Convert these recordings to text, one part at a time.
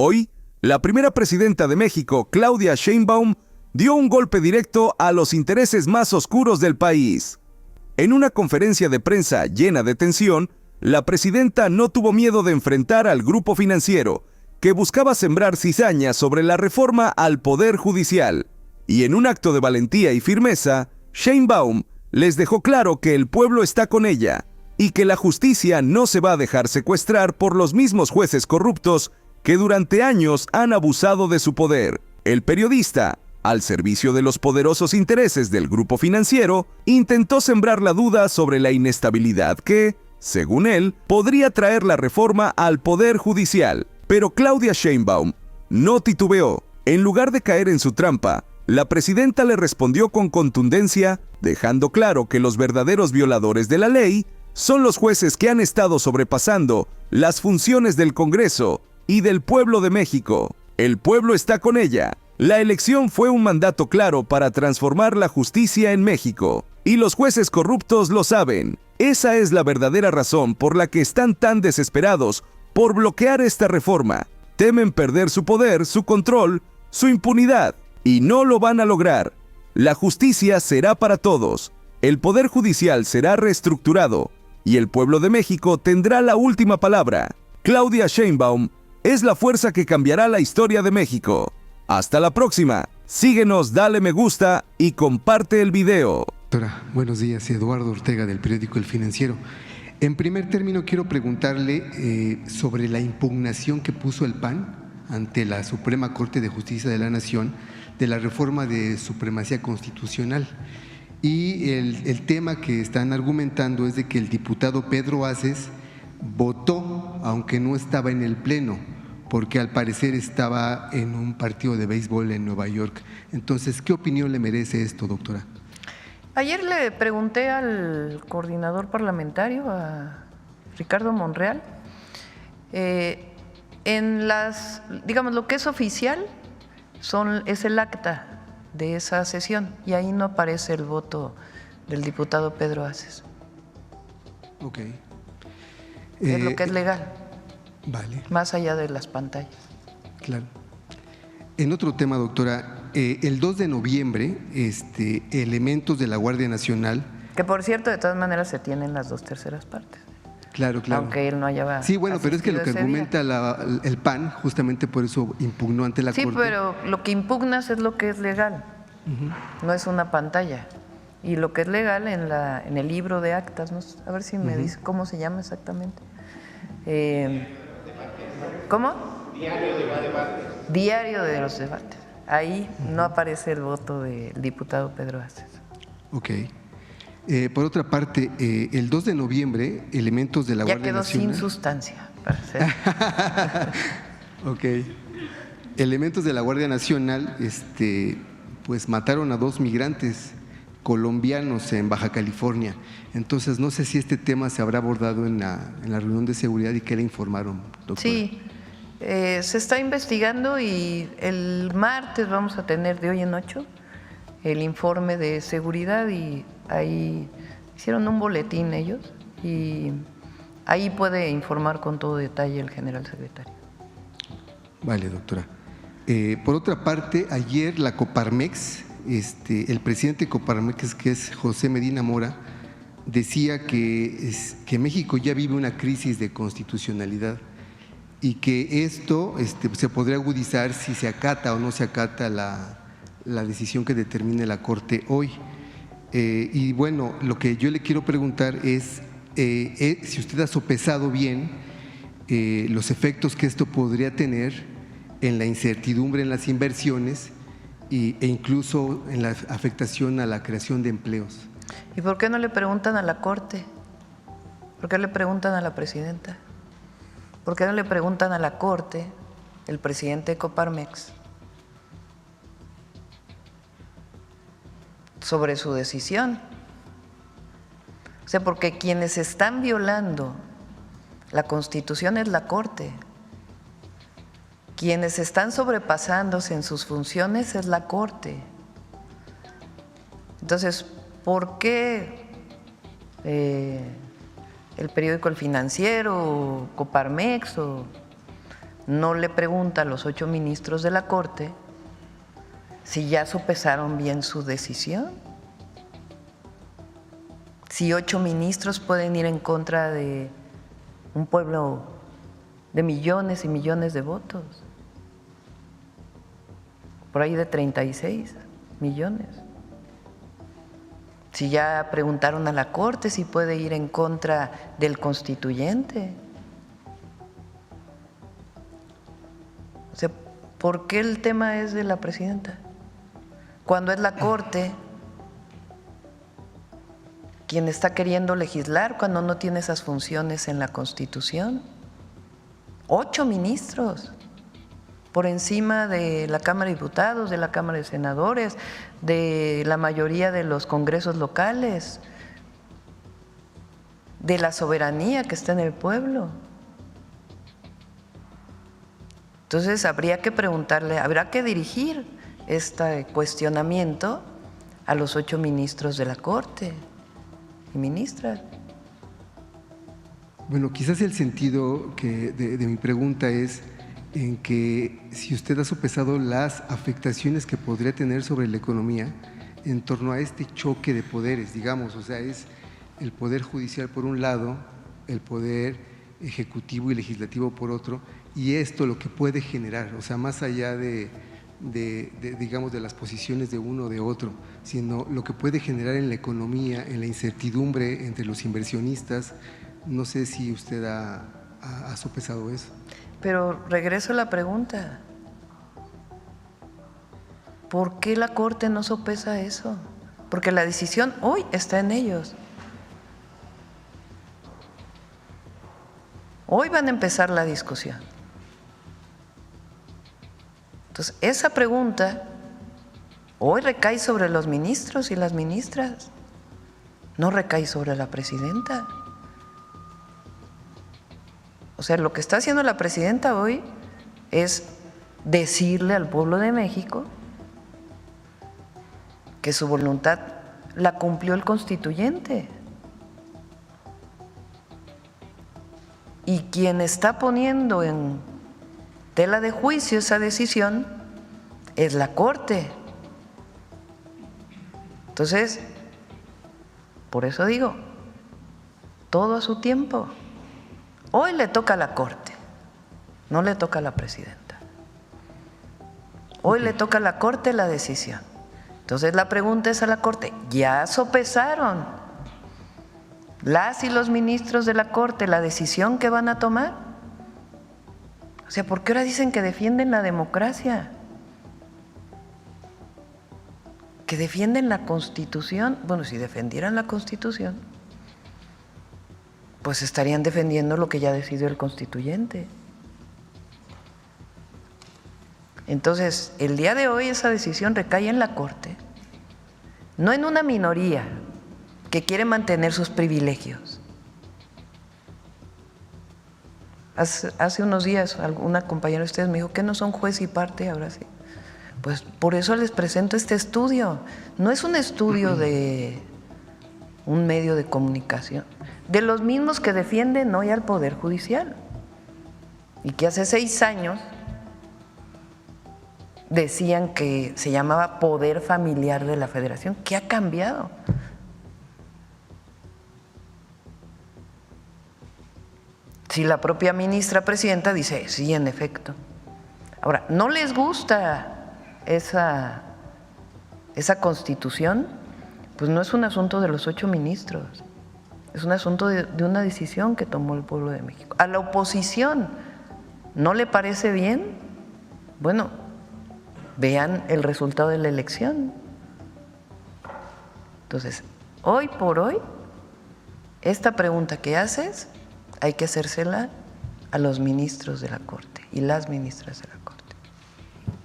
Hoy, la primera presidenta de México, Claudia Sheinbaum, dio un golpe directo a los intereses más oscuros del país. En una conferencia de prensa llena de tensión, la presidenta no tuvo miedo de enfrentar al grupo financiero, que buscaba sembrar cizaña sobre la reforma al Poder Judicial. Y en un acto de valentía y firmeza, Sheinbaum les dejó claro que el pueblo está con ella y que la justicia no se va a dejar secuestrar por los mismos jueces corruptos que durante años han abusado de su poder. El periodista, al servicio de los poderosos intereses del grupo financiero, intentó sembrar la duda sobre la inestabilidad que, según él, podría traer la reforma al Poder Judicial. Pero Claudia Sheinbaum no titubeó. En lugar de caer en su trampa, la presidenta le respondió con contundencia, dejando claro que los verdaderos violadores de la ley son los jueces que han estado sobrepasando las funciones del Congreso y del pueblo de México. El pueblo está con ella. La elección fue un mandato claro para transformar la justicia en México. Y los jueces corruptos lo saben. Esa es la verdadera razón por la que están tan desesperados por bloquear esta reforma. Temen perder su poder, su control, su impunidad. Y no lo van a lograr. La justicia será para todos. El Poder Judicial será reestructurado. Y el pueblo de México tendrá la última palabra. Claudia Sheinbaum es la fuerza que cambiará la historia de México. Hasta la próxima. Síguenos, dale me gusta y comparte el video. Doctora, buenos días. Eduardo Ortega, del periódico El Financiero. En primer término, quiero preguntarle sobre la impugnación que puso el PAN ante la Suprema Corte de Justicia de la Nación de la reforma de supremacía constitucional. Y el tema que están argumentando es de que el diputado Pedro Aces votó, aunque no estaba en el Pleno, porque al parecer estaba en un partido de béisbol en Nueva York. Entonces, ¿qué opinión le merece esto, doctora? Ayer le pregunté al coordinador parlamentario, a Ricardo Monreal, en digamos, lo que es oficial es el acta de esa sesión y ahí no aparece el voto del diputado Pedro Aces. Ok. Es lo que es legal. Vale. Más allá de las pantallas. Claro. En otro tema, doctora, el 2 de noviembre, elementos de la Guardia Nacional… Que por cierto, de todas maneras se tienen las 2/3 partes. Claro, claro. Aunque él no haya… Sí, bueno, pero es que lo que argumenta el PAN, justamente por eso impugnó ante la Corte. Sí, pero lo que impugnas es lo que es legal, no es una pantalla. Y lo que es legal en el libro de actas, ¿no? A ver si me dice cómo se llama exactamente. ¿Cómo? Diario de los debates. Diario de los debates. Ahí no aparece el voto del diputado Pedro Aces. Ok. Por otra parte, el 2 de noviembre, elementos de la Guardia Nacional… Ya quedó sin sustancia, para ser. Ok. Elementos de la Guardia Nacional pues mataron a 2 migrantes colombianos en Baja California. Entonces, no sé si este tema se habrá abordado en la reunión de seguridad y qué le informaron, doctora. Sí, se está investigando y el martes vamos a tener, de hoy en 8, el informe de seguridad y ahí hicieron un boletín ellos y ahí puede informar con todo detalle el general secretario. Vale, doctora. Por otra parte, ayer la Coparmex, el presidente de Coparmex, que es José Medina Mora, decía que México ya vive una crisis de constitucionalidad y que esto se podría agudizar si se acata o no se acata la decisión que determine la Corte hoy. Y bueno, lo que yo le quiero preguntar es si usted ha sopesado bien los efectos que esto podría tener en la incertidumbre en las inversiones e incluso en la afectación a la creación de empleos. ¿Y por qué no le preguntan a la Corte? ¿Por qué le preguntan a la presidenta? ¿Por qué no le preguntan a la Corte, el presidente de Coparmex, sobre su decisión? O sea, porque quienes están violando la Constitución es la Corte. Quienes están sobrepasándose en sus funciones es la Corte. Entonces, ¿por qué el periódico El Financiero, o Coparmex, o no le pregunta a los 8 ministros de la Corte si ya sopesaron bien su decisión. Si 8 ministros pueden ir en contra de un pueblo de millones y millones de votos, por ahí de 36 millones. Si ya preguntaron a la Corte si puede ir en contra del constituyente. O sea, ¿por qué el tema es de la presidenta? Cuando es la Corte quien está queriendo legislar, cuando no tiene esas funciones en la Constitución. 8 ministros por encima de la Cámara de Diputados, de la Cámara de Senadores, de la mayoría de los congresos locales, de la soberanía que está en el pueblo. Entonces habría que preguntarle, habrá que dirigir este cuestionamiento a los 8 ministros de la Corte y ministras. Bueno, quizás el sentido de mi pregunta es en que si usted ha sopesado las afectaciones que podría tener sobre la economía en torno a este choque de poderes, digamos, o sea, es el poder judicial por un lado, el poder ejecutivo y legislativo por otro, y esto lo que puede generar, o sea, más allá digamos, de las posiciones de uno o de otro, sino lo que puede generar en la economía, en la incertidumbre entre los inversionistas. No sé si usted ha sopesado eso. Pero regreso a la pregunta, ¿por qué la Corte no sopesa eso? Porque la decisión hoy está en ellos. Hoy van a empezar la discusión. Entonces, esa pregunta hoy recae sobre los ministros y las ministras, no recae sobre la presidenta. O sea, lo que está haciendo la presidenta hoy es decirle al pueblo de México que su voluntad la cumplió el constituyente. Y quien está poniendo en tela de juicio esa decisión es la Corte. Entonces, por eso digo, todo a su tiempo. Hoy le toca a la Corte, no le toca a la presidenta. Hoy le toca a la Corte la decisión. Entonces la pregunta es a la Corte, ¿ya sopesaron las y los ministros de la Corte la decisión que van a tomar? O sea, ¿por qué ahora dicen que defienden la democracia? Que defienden la Constitución. Bueno, si defendieran la Constitución, pues estarían defendiendo lo que ya decidió el constituyente. Entonces, el día de hoy esa decisión recae en la Corte, no en una minoría que quiere mantener sus privilegios. Hace unos días una compañera de ustedes me dijo que no son juez y parte, ahora sí. Pues por eso les presento este estudio. No es un estudio de un medio de comunicación, de los mismos que defienden hoy al Poder Judicial y que hace 6 años decían que se llamaba Poder Familiar de la Federación. ¿Qué ha cambiado? Si la propia ministra presidenta dice, sí, en efecto. Ahora, ¿no les gusta esa constitución? Pues no es un asunto de los 8 ministros, es un asunto de una decisión que tomó el pueblo de México. A la oposición, ¿no le parece bien? Bueno, vean el resultado de la elección. Entonces, hoy por hoy, esta pregunta que haces hay que hacérsela a los ministros de la Corte y las ministras de la Corte.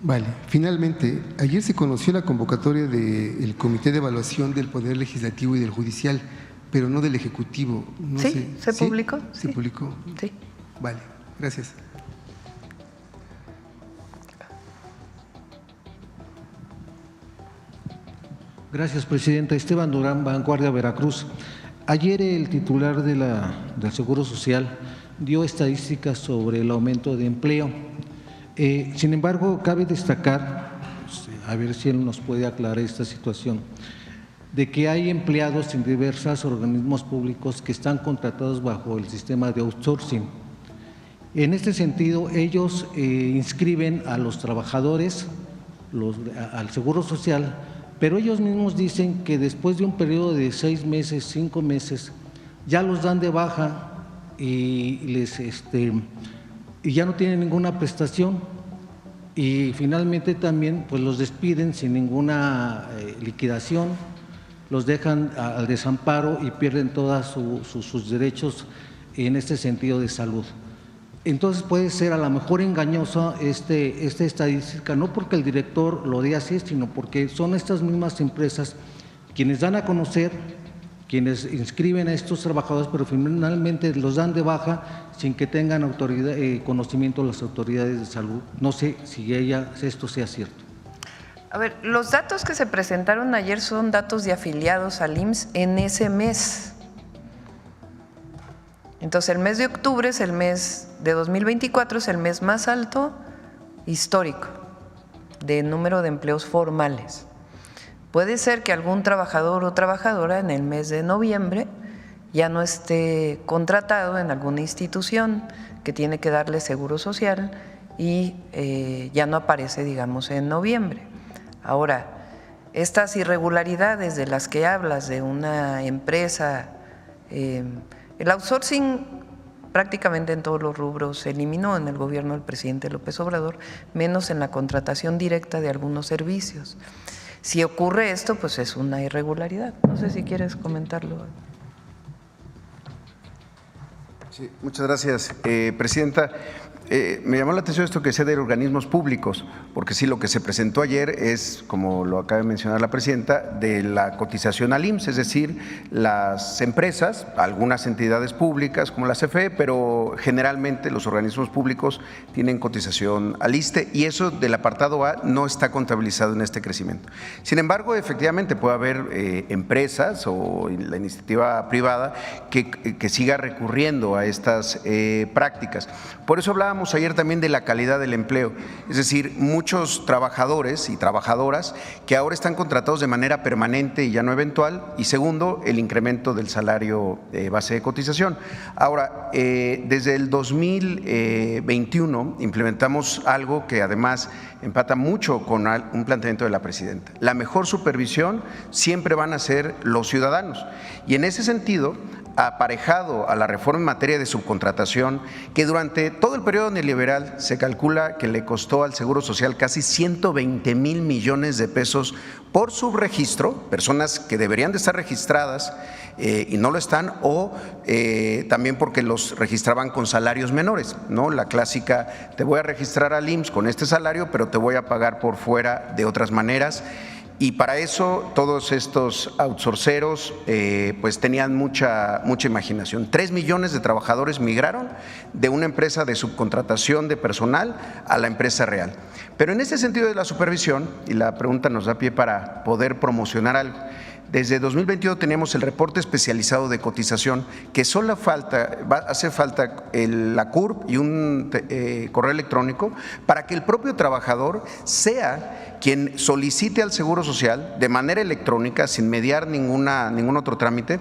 Vale, finalmente, ayer se conoció la convocatoria del Comité de Evaluación del Poder Legislativo y del Judicial, pero no del Ejecutivo. No ¿Sí? sé. ¿Se publicó? ¿Se publicó? Sí. Vale, gracias. Gracias, presidenta. Esteban Durán, Vanguardia, Veracruz. Ayer el titular del Seguro Social dio estadísticas sobre el aumento de empleo. Sin embargo, cabe destacar, a ver si él nos puede aclarar esta situación, de que hay empleados en diversos organismos públicos que están contratados bajo el sistema de outsourcing. En este sentido, ellos inscriben a los trabajadores al Seguro Social, pero ellos mismos dicen que después de un periodo de 6 meses, 5 meses, ya los dan de baja y ya no tienen ninguna prestación, y finalmente también pues los despiden sin ninguna liquidación, los dejan al desamparo y pierden todos sus derechos en este sentido de salud. Entonces puede ser a lo mejor engañosa esta estadística, no porque el director lo diga así, sino porque son estas mismas empresas quienes dan a conocer, quienes inscriben a estos trabajadores, pero finalmente los dan de baja sin que tengan conocimiento las autoridades de salud. No sé si esto sea cierto. A ver, los datos que se presentaron ayer son datos de afiliados al IMSS en ese mes. Entonces, el mes de octubre es el mes de 2024, es el mes más alto histórico de número de empleos formales. Puede ser que algún trabajador o trabajadora en el mes de noviembre ya no esté contratado en alguna institución que tiene que darle seguro social y ya no aparece, digamos, en noviembre. Ahora, estas irregularidades de las que hablas de una empresa, el outsourcing prácticamente en todos los rubros se eliminó en el gobierno del presidente López Obrador, menos en la contratación directa de algunos servicios. Si ocurre esto, pues es una irregularidad. No sé si quieres comentarlo. Sí, muchas gracias, Presidenta. Me llamó la atención esto que sé de organismos públicos, porque sí, lo que se presentó ayer es, como lo acaba de mencionar la Presidenta, de la cotización al IMSS, es decir, las empresas, algunas entidades públicas como la CFE, pero generalmente los organismos públicos tienen cotización al ISSSTE, y eso del apartado A no está contabilizado en este crecimiento. Sin embargo, efectivamente puede haber empresas o la iniciativa privada que siga recurriendo a estas prácticas. Por eso hablábamos ayer también de la calidad del empleo, es decir, muchos trabajadores y trabajadoras que ahora están contratados de manera permanente y ya no eventual, y segundo, el incremento del salario base de cotización. Ahora, desde el 2021 implementamos algo que además empata mucho con un planteamiento de la Presidenta. La mejor supervisión siempre van a ser los ciudadanos, y en ese sentido, aparejado a la reforma en materia de subcontratación, que durante todo el periodo neoliberal se calcula que le costó al Seguro Social casi 120,000 millones de pesos por subregistro, personas que deberían de estar registradas y no lo están, o también porque los registraban con salarios menores, ¿no? La clásica, te voy a registrar al IMSS con este salario, pero te voy a pagar por fuera de otras maneras. Y para eso todos estos outsourceros pues tenían mucha imaginación. 3 millones de trabajadores migraron de una empresa de subcontratación de personal a la empresa real. Pero en este sentido de la supervisión, y la pregunta nos da pie para poder promocionar algo, desde 2021 teníamos el reporte especializado de cotización, que solo hace falta la CURP y un correo electrónico para que el propio trabajador sea quien solicite al Seguro Social de manera electrónica, sin mediar ningún otro trámite,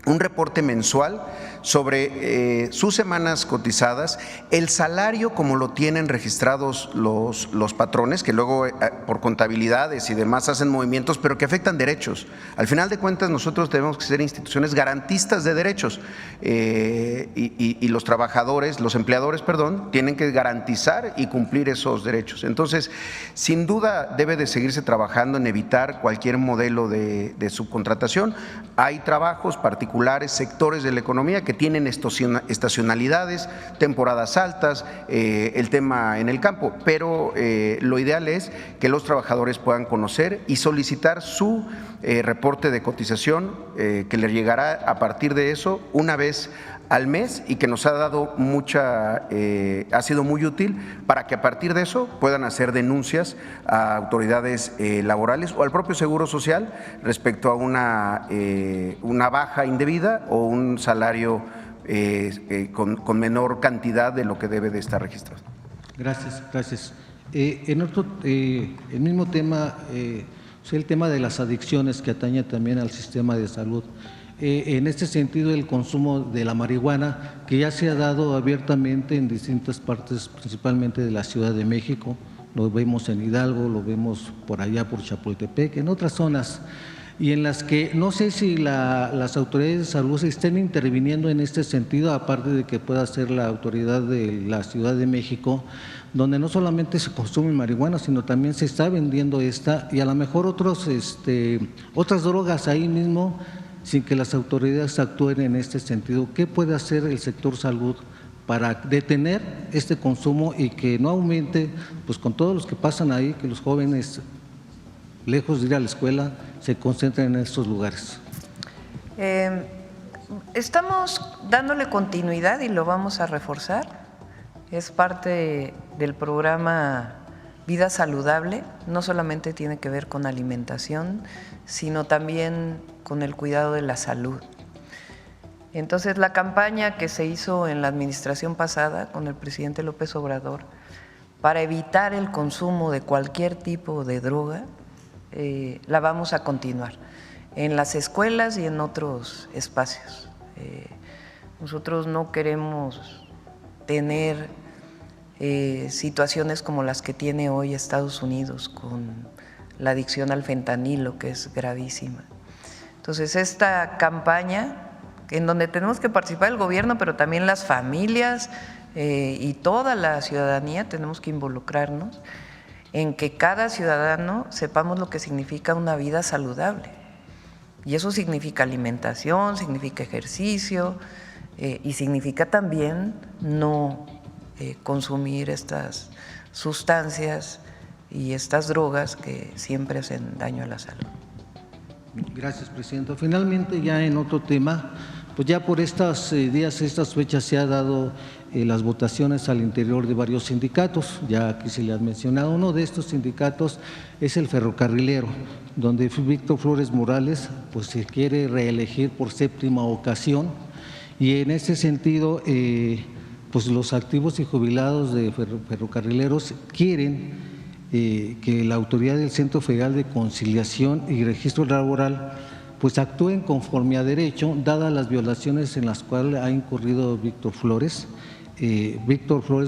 un reporte mensual sobre sus semanas cotizadas, el salario como lo tienen registrados los patrones, que luego por contabilidades y demás hacen movimientos, pero que afectan derechos. Al final de cuentas, nosotros tenemos que ser instituciones garantistas de derechos y los trabajadores, los empleadores, tienen que garantizar y cumplir esos derechos. Entonces, sin duda debe de seguirse trabajando en evitar cualquier modelo de subcontratación. Hay trabajos particulares, sectores de la economía que tienen estacionalidades, temporadas altas, el tema en el campo, pero lo ideal es que los trabajadores puedan conocer y solicitar su reporte de cotización que les llegará a partir de eso una vez al mes, y que nos ha dado ha sido muy útil para que a partir de eso puedan hacer denuncias a autoridades laborales o al propio Seguro Social respecto a una baja indebida o un salario con menor cantidad de lo que debe de estar registrado. Gracias, gracias. El mismo tema, el tema de las adicciones que atañe también al sistema de salud. En este sentido, el consumo de la marihuana, que ya se ha dado abiertamente en distintas partes, principalmente de la Ciudad de México, lo vemos en Hidalgo, lo vemos por allá por Chapultepec, en otras zonas, y en las que no sé si las autoridades de salud estén interviniendo en este sentido, aparte de que pueda ser la autoridad de la Ciudad de México, donde no solamente se consume marihuana, sino también se está vendiendo esta, y a lo mejor otras drogas ahí mismo, sin que las autoridades actúen en este sentido. ¿Qué puede hacer el sector salud para detener este consumo y que no aumente, pues con todos los que pasan ahí, que los jóvenes, lejos de ir a la escuela, se concentren en estos lugares? Estamos dándole continuidad y lo vamos a reforzar. Es parte del programa Vida Saludable, no solamente tiene que ver con alimentación, sino también con el cuidado de la salud. Entonces, la campaña que se hizo en la administración pasada con el presidente López Obrador para evitar el consumo de cualquier tipo de droga, la vamos a continuar en las escuelas y en otros espacios. Nosotros no queremos tener situaciones como las que tiene hoy Estados Unidos con la adicción al fentanilo, que es gravísima. Entonces, esta campaña, en donde tenemos que participar el gobierno, pero también las familias y toda la ciudadanía, tenemos que involucrarnos en que cada ciudadano sepamos lo que significa una vida saludable. Y eso significa alimentación, significa ejercicio y significa también no consumir estas sustancias y estas drogas que siempre hacen daño a la salud. Gracias, Presidenta. Finalmente, ya en otro tema, pues ya por estos días, estas fechas, se ha dado las votaciones al interior de varios sindicatos. Ya aquí se le ha mencionado, uno de estos sindicatos es el ferrocarrilero, donde Víctor Flores Morales pues se quiere reelegir por 7ª ocasión, y en ese sentido pues los activos y jubilados de ferrocarrileros quieren que la autoridad del Centro Federal de Conciliación y Registro Laboral pues actúen conforme a derecho, dadas las violaciones en las cuales ha incurrido Víctor Flores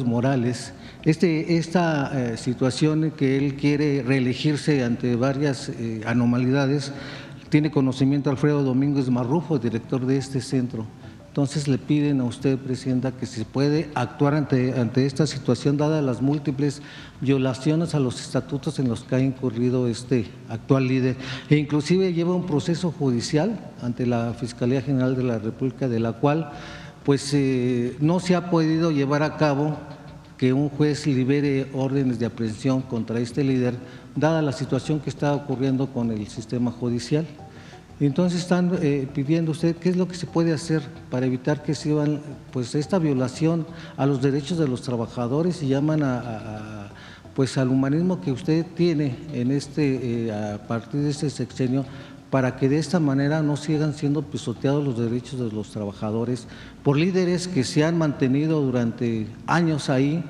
Morales. Esta situación que él quiere reelegirse ante varias anormalidades, tiene conocimiento Alfredo Domínguez Marrufo, director de este centro. Entonces le piden a usted, Presidenta, que se puede actuar ante esta situación, dadas las múltiples violaciones a los estatutos en los que ha incurrido este actual líder, e inclusive lleva un proceso judicial ante la Fiscalía General de la República, de la cual pues no se ha podido llevar a cabo que un juez libere órdenes de aprehensión contra este líder, dada la situación que está ocurriendo con el sistema judicial. Entonces están pidiendo usted qué es lo que se puede hacer para evitar que sigan pues esta violación a los derechos de los trabajadores, y llaman pues al humanismo que usted tiene en a partir de este sexenio, para que de esta manera no sigan siendo pisoteados los derechos de los trabajadores por líderes que se han mantenido durante años ahí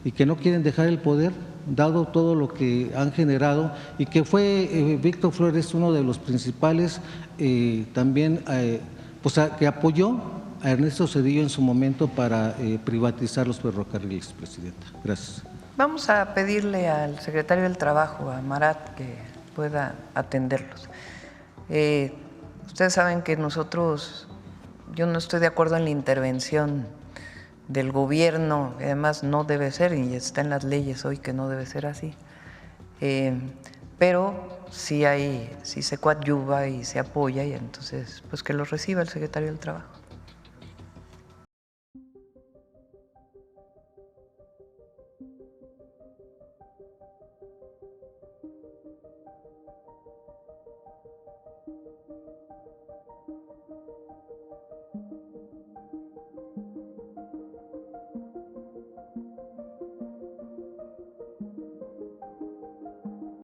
y que no quieren dejar el poder, dado todo lo que han generado, y que fue Víctor Flores uno de los principales también pues que apoyó a Ernesto Zedillo en su momento para privatizar los ferrocarriles, Presidenta. Gracias. Vamos a pedirle al secretario del Trabajo, a Marat, que pueda atenderlos. Ustedes saben que yo no estoy de acuerdo en la intervención del gobierno, además no debe ser, y está en las leyes hoy que no debe ser así, pero sí se coadyuva y se apoya, y entonces pues que lo reciba el secretario del Trabajo.